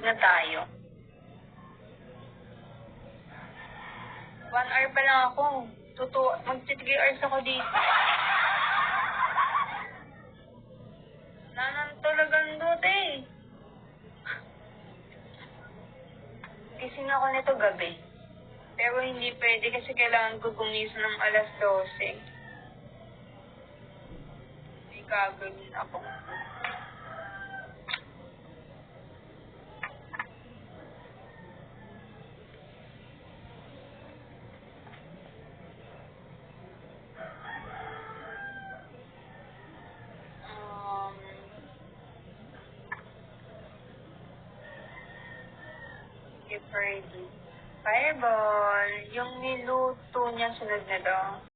na tayo. 1 hour pa lang ako. Mag-3 hours ako dito. Nanantulagan doon eh. Gising ako nito gabi. Pero hindi pwede kasi kailangan ko gumising ng alas 12. May gagawin ako. Ferdy. Fireball. Yung niluto niya sunod na daw.